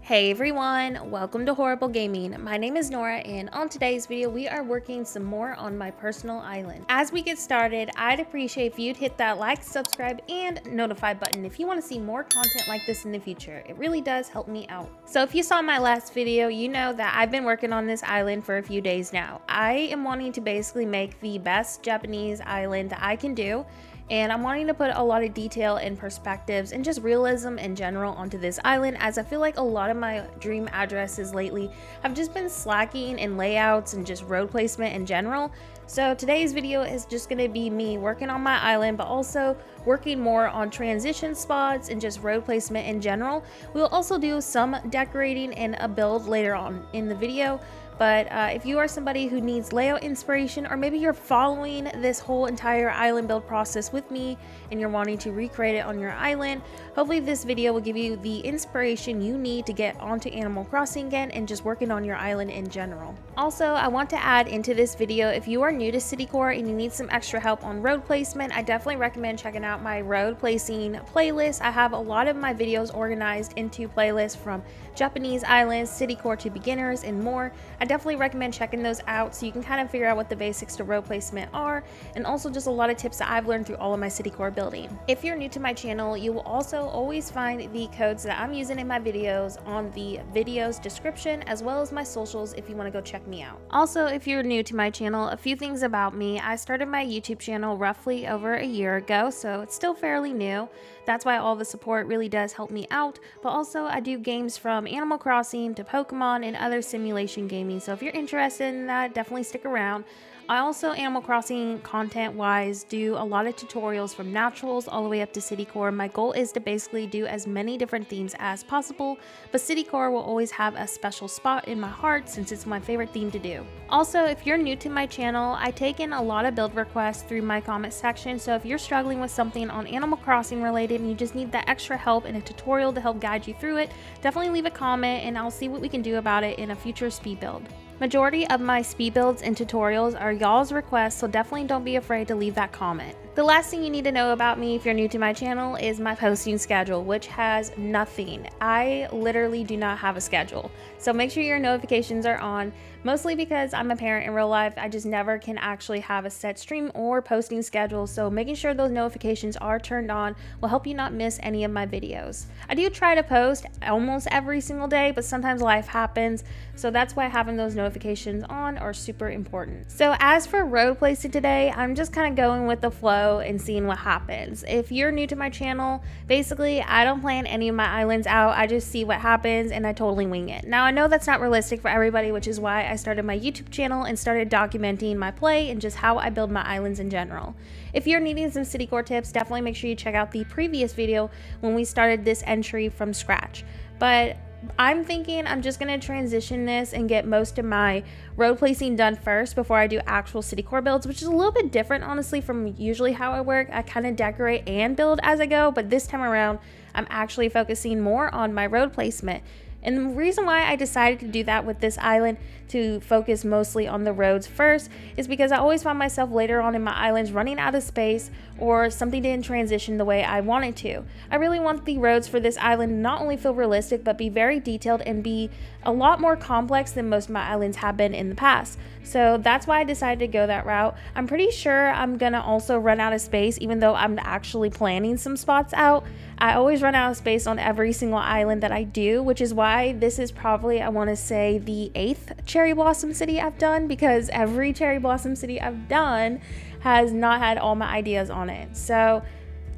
Hey everyone, welcome to Horrible Gaming. My name is Nora, and on today's video we are working some more on my personal island. As we get started, I'd appreciate if you'd hit that like, subscribe, and notify button if you want to see more content like this in the future. It really does help me out. So if you saw my last video, you know that I've been working on this island for a few days now. I am wanting to basically make the best Japanese island that I can do. And I'm wanting to put a lot of detail and perspectives and just realism in general onto this island, as I feel like a lot of my dream addresses lately have just been slacking in layouts and just road placement in general. So today's video is just going to be me working on my island, but also working more on transition spots and just road placement in general. We'll also do some decorating and a build later on in the video. But if you are somebody who needs layout inspiration, or maybe you're following this whole entire island build process with me and you're wanting to recreate it on your island, hopefully this video will give you the inspiration you need to get onto Animal Crossing again and just working on your island in general. Also, I want to add into this video, if you are new to Citycore and you need some extra help on road placement, I definitely recommend checking out my road placing playlist. I have a lot of my videos organized into playlists from Japanese islands, Citycore to beginners, and more. I definitely recommend checking those out so you can kind of figure out what the basics to road placement are, and also just a lot of tips that I've learned through all of my Citycore building. If you're new to my channel, you will also always find the codes that I'm using in my videos on the video's description, as well as my socials if you want to go check me out. Also, if you're new to my channel, a few things about me. I started my YouTube channel roughly over a year ago, so it's still fairly new. That's why all the support really does help me out, but also I do games from Animal Crossing to Pokemon and other simulation gaming, so if you're interested in that, definitely stick around. I also, Animal Crossing content wise, do a lot of tutorials from naturals all the way up to Citycore. My goal is to basically do as many different themes as possible, but Citycore will always have a special spot in my heart since it's my favorite theme to do. Also, if you're new to my channel, I take in a lot of build requests through my comment section, so if you're struggling with something on Animal Crossing related and you just need that extra help and a tutorial to help guide you through it, definitely leave a comment and I'll see what we can do about it in a future speed build. Majority of my speed builds and tutorials are y'all's requests, so definitely don't be afraid to leave that comment. The last thing you need to know about me if you're new to my channel is my posting schedule, which has nothing. I literally do not have a schedule. So make sure your notifications are on, mostly because I'm a parent in real life. I just never can actually have a set stream or posting schedule, so making sure those notifications are turned on will help you not miss any of my videos. I do try to post almost every single day, but sometimes life happens, so that's why having those notifications on are super important. So as for road placing today, I'm just kind of going with the flow and seeing what happens. If you're new to my channel, basically I don't plan any of my islands out. I just see what happens and I totally wing it. Now I know that's not realistic for everybody, which is why I started my YouTube channel and started documenting my play and just how I build my islands in general. If you're needing some Citycore tips, definitely make sure you check out the previous video when we started this entry from scratch. But I'm thinking I'm just going to transition this and get most of my road placing done first before I do actual Citycore builds, which is a little bit different honestly from usually how I work. I kind of decorate and build as I go, but this time around I'm actually focusing more on my road placement. And the reason why I decided to do that with this island, to focus mostly on the roads first, is because I always find myself later on in my islands running out of space or something didn't transition the way I wanted to. I really want the roads for this island to not only feel realistic, but be very detailed and be a lot more complex than most of my islands have been in the past. So that's why I decided to go that route. I'm pretty sure I'm gonna also run out of space, even though I'm actually planning some spots out. I always run out of space on every single island that I do, which is why this is probably, I want to say, the 8th Cherry Blossom City I've done, because every Cherry Blossom City I've done has not had all my ideas on it. So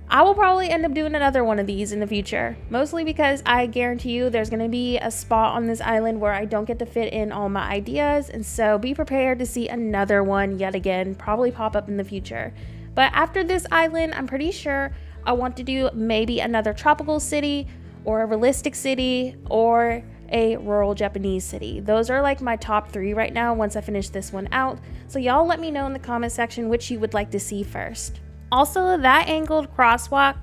I will probably end up doing another one of these in the future, mostly because I guarantee you there's going to be a spot on this island where I don't get to fit in all my ideas, and so be prepared to see another one yet again probably pop up in the future. But after this island, I'm pretty sure I want to do maybe another tropical city or a realistic city or a rural Japanese city. Those are like my top 3 right now once I finish this one out. So y'all let me know in the comment section which you would like to see first. Also, that angled crosswalk,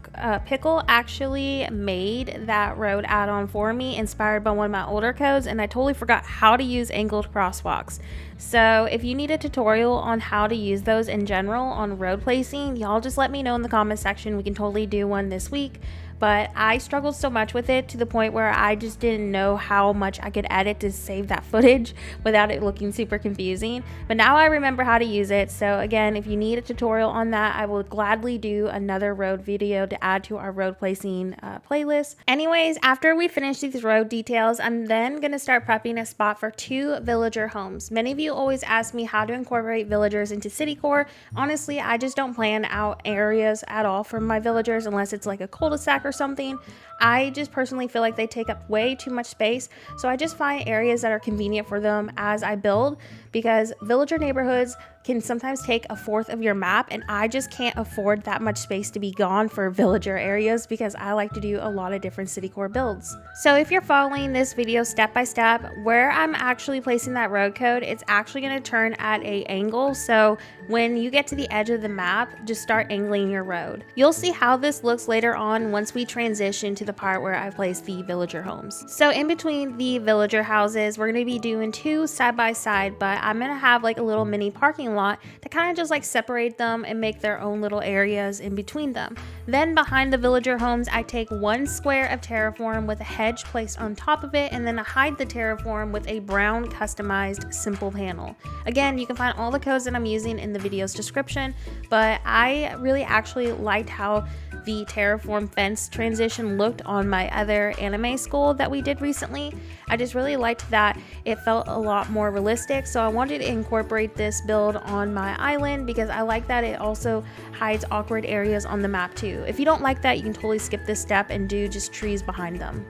Pickle actually made that road add-on for me, inspired by one of my older codes, and I totally forgot how to use angled crosswalks. So if you need a tutorial on how to use those in general on road placing, y'all just let me know in the comment section. We can totally do one this week. but I struggled so much with it to the point where I just didn't know how much I could edit to save that footage without it looking super confusing. But now I remember how to use it. So again, if you need a tutorial on that, I will gladly do another road video to add to our road placing playlist. Anyways, after we finish these road details, I'm then going to start prepping a spot for 2 villager homes. Many of you always ask me how to incorporate villagers into city core. Honestly, I just don't plan out areas at all for my villagers unless it's like a cul-de-sac or something. I just personally feel like they take up way too much space, so I just find areas that are convenient for them as I build, because villager neighborhoods can sometimes take a fourth of your map, and I just can't afford that much space to be gone for villager areas because I like to do a lot of different city core builds. So if you're following this video step by step, where I'm actually placing that road code, it's actually going to turn at an angle. So when you get to the edge of the map, just start angling your road. You'll see how this looks later on once we transition to the part where I place the villager homes. So in between the villager houses, we're going to be doing 2 side by side, but I'm going to have like a little mini parking lot to kind of just like separate them and make their own little areas in between them. Then behind the villager homes, I take 1 square of terraform with a hedge placed on top of it, and then I hide the terraform with a brown customized simple panel. Again, you can find all the codes that I'm using in the video's description, but I really actually liked how the terraform fence transition looked on my other anime school that we did recently. I just really liked that it felt a lot more realistic, so I wanted to incorporate this build on my island because I like that it also hides awkward areas on the map too. If you don't like that, you can totally skip this step and do just trees behind them.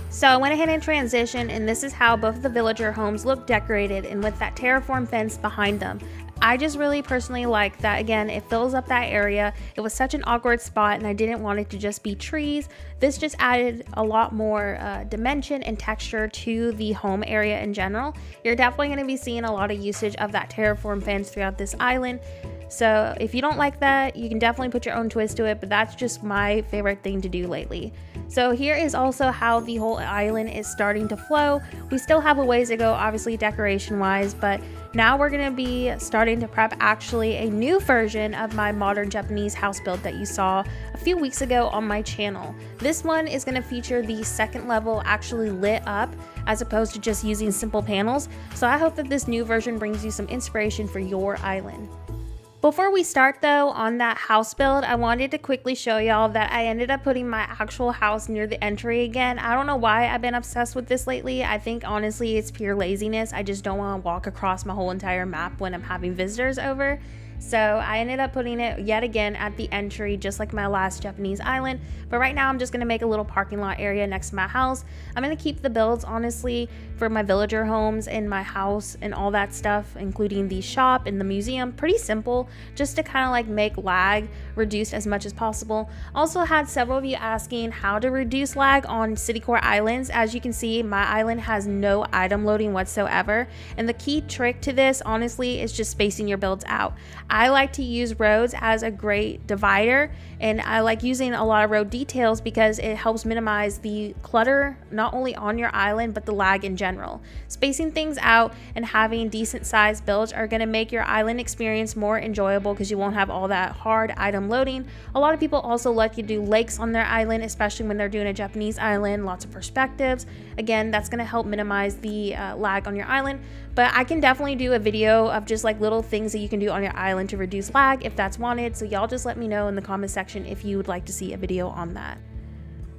So I went ahead and transitioned, and this is how both of the villager homes look decorated and with that terraform fence behind them. I just really personally like that. Again, it fills up that area. It was such an awkward spot and I didn't want it to just be trees. This just added a lot more dimension and texture to the home area in general. You're definitely going to be seeing a lot of usage of that terraform fence throughout this island. So if you don't like that, you can definitely put your own twist to it, but that's just my favorite thing to do lately. So here is also how the whole island is starting to flow. We still have a ways to go, obviously decoration wise, but now we're going to be starting to prep actually a new version of my modern Japanese house build that you saw a few weeks ago on my channel. This one is going to feature the second level actually lit up as opposed to just using simple panels. So I hope that this new version brings you some inspiration for your island. Before we start though on that house build, I wanted to quickly show y'all that I ended up putting my actual house near the entry again. I don't know why I've been obsessed with this lately. I think honestly it's pure laziness. I just don't want to walk across my whole entire map when I'm having visitors over. So I ended up putting it yet again at the entry, just like my last Japanese island. But right now I'm just going to make a little parking lot area next to my house. I'm going to keep the builds honestly for my villager homes and my house and all that stuff, including the shop and the museum, pretty simple, just to kind of like make lag reduced as much as possible. Also had several of you asking how to reduce lag on city core islands. As you can see, my island has no item loading whatsoever, and the key trick to this honestly is just spacing your builds out. I like to use roads as a great divider, and I like using a lot of road details because it helps minimize the clutter not only on your island but the lag in general. Spacing things out and having decent sized builds are going to make your island experience more enjoyable because you won't have all that hard item loading. A lot of people also like to do lakes on their island, especially when they're doing a Japanese island, lots of perspectives. Again, that's going to help minimize the lag on your island. But I can definitely do a video of just like little things that you can do on your island to reduce lag if that's wanted. So y'all just let me know in the comment section if you would like to see a video on that.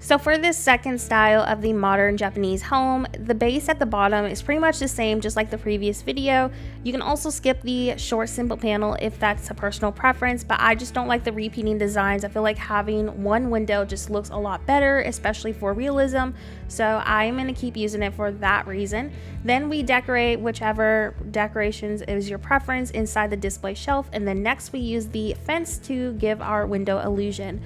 So for this second style of the modern Japanese home, the base at the bottom is pretty much the same, just like the previous video. You can also skip the short simple panel if that's a personal preference, but I just don't like the repeating designs. I feel like having one window just looks a lot better, especially for realism. So I'm going to keep using it for that reason. Then we decorate whichever decorations is your preference inside the display shelf, and then next we use the fence to give our window illusion.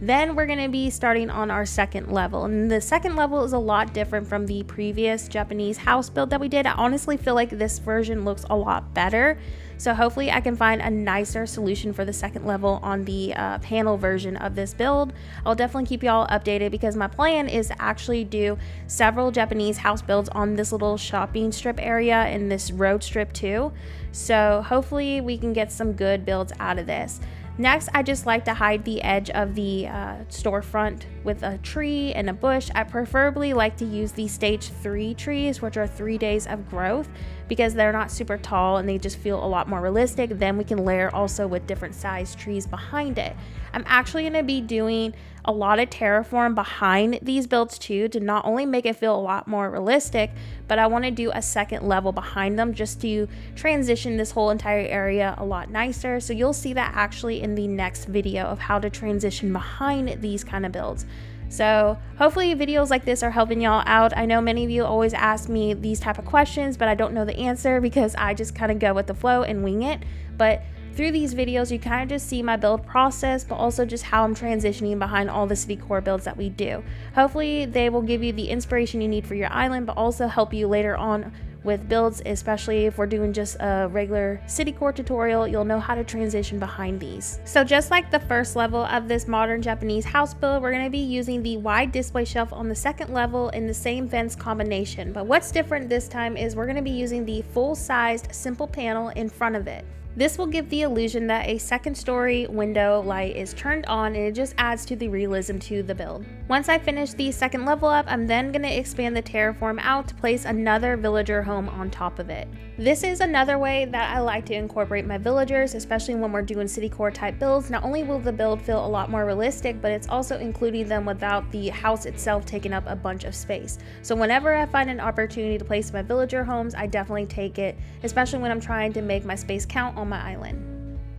Then we're going to be starting on our second level, and the second level is a lot different from the previous Japanese house build that we did. I honestly feel like this version looks a lot better, so hopefully I can find a nicer solution for the second level on the panel version of this build. I'll definitely keep y'all updated because my plan is to actually do several Japanese house builds on this little shopping strip area and this road strip too, so hopefully we can get some good builds out of this. Next, I just like to hide the edge of the storefront with a tree and a bush, I preferably like to use the stage 3 trees, which are 3 days of growth, because they're not super tall and they just feel a lot more realistic. Then we can layer also with different size trees behind it. I'm actually going to be doing a lot of terraform behind these builds too, to not only make it feel a lot more realistic, but I want to do a second level behind them just to transition this whole entire area a lot nicer. So you'll see that actually in the next video of how to transition behind these kind of builds. So hopefully videos like this are helping y'all out. I know many of you always ask me these type of questions, but I don't know the answer because I just kind of go with the flow and wing it. But through these videos, you kind of just see my build process, but also just how I'm transitioning behind all the city core builds that we do. Hopefully they will give you the inspiration you need for your island, but also help you later on with builds, especially if we're doing just a regular city core tutorial. You'll know how to transition behind these. So just like the first level of this modern Japanese house build, we're going to be using the wide display shelf on the second level in the same fence combination. But what's different this time is we're going to be using the full-sized simple panel in front of it. This will give the illusion that a second story window light is turned on, and it just adds to the realism to the build. Once I finish the second level up, I'm then going to expand the terraform out to place another villager home on top of it. This is another way that I like to incorporate my villagers, especially when we're doing city core type builds. Not only will the build feel a lot more realistic, but it's also including them without the house itself taking up a bunch of space. So whenever I find an opportunity to place my villager homes, I definitely take it, especially when I'm trying to make my space count on my island.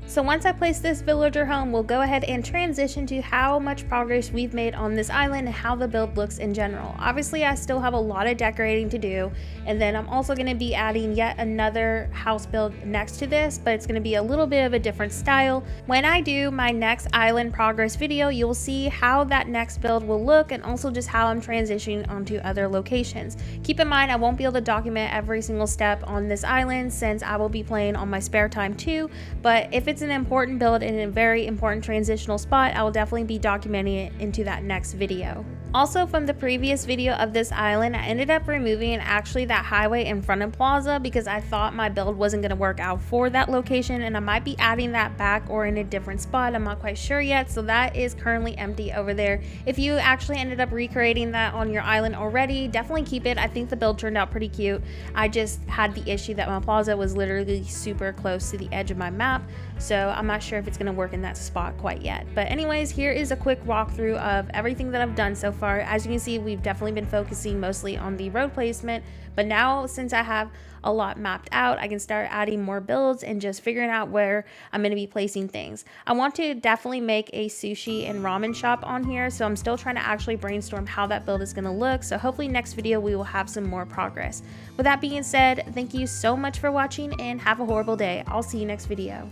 So once I place this villager home, we'll go ahead and transition to how much progress we've made on this island and how the build looks in general. Obviously, I still have a lot of decorating to do, and then I'm also going to be adding yet another house build next to this, but it's going to be a little bit of a different style. When I do my next island progress video, you'll see how that next build will look and also just how I'm transitioning onto other locations. Keep in mind, I won't be able to document every single step on this island since I will be playing on my spare time too, but if it's an important build in a very important transitional spot, I will definitely be documenting it into that next video. Also, from the previous video of this island, I ended up removing actually that highway in front of Plaza because I thought my build wasn't going to work out for that location, and I might be adding that back or in a different spot. I'm not quite sure yet, so that is currently empty over there. If you actually ended up recreating that on your island already, definitely keep it. I think the build turned out pretty cute. I just had the issue that my plaza was literally super close to the edge of my map, so I'm not sure if it's going to work in that spot quite yet. But anyways, here is a quick walkthrough of everything that I've done so far. As you can see, we've definitely been focusing mostly on the road placement, but now since I have a lot mapped out, I can start adding more builds and just figuring out where I'm going to be placing things. I want to definitely make a sushi and ramen shop on here, so I'm still trying to actually brainstorm how that build is going to look, so hopefully next video we will have some more progress. With that being said, thank you so much for watching and have a horrible day. I'll see you next video.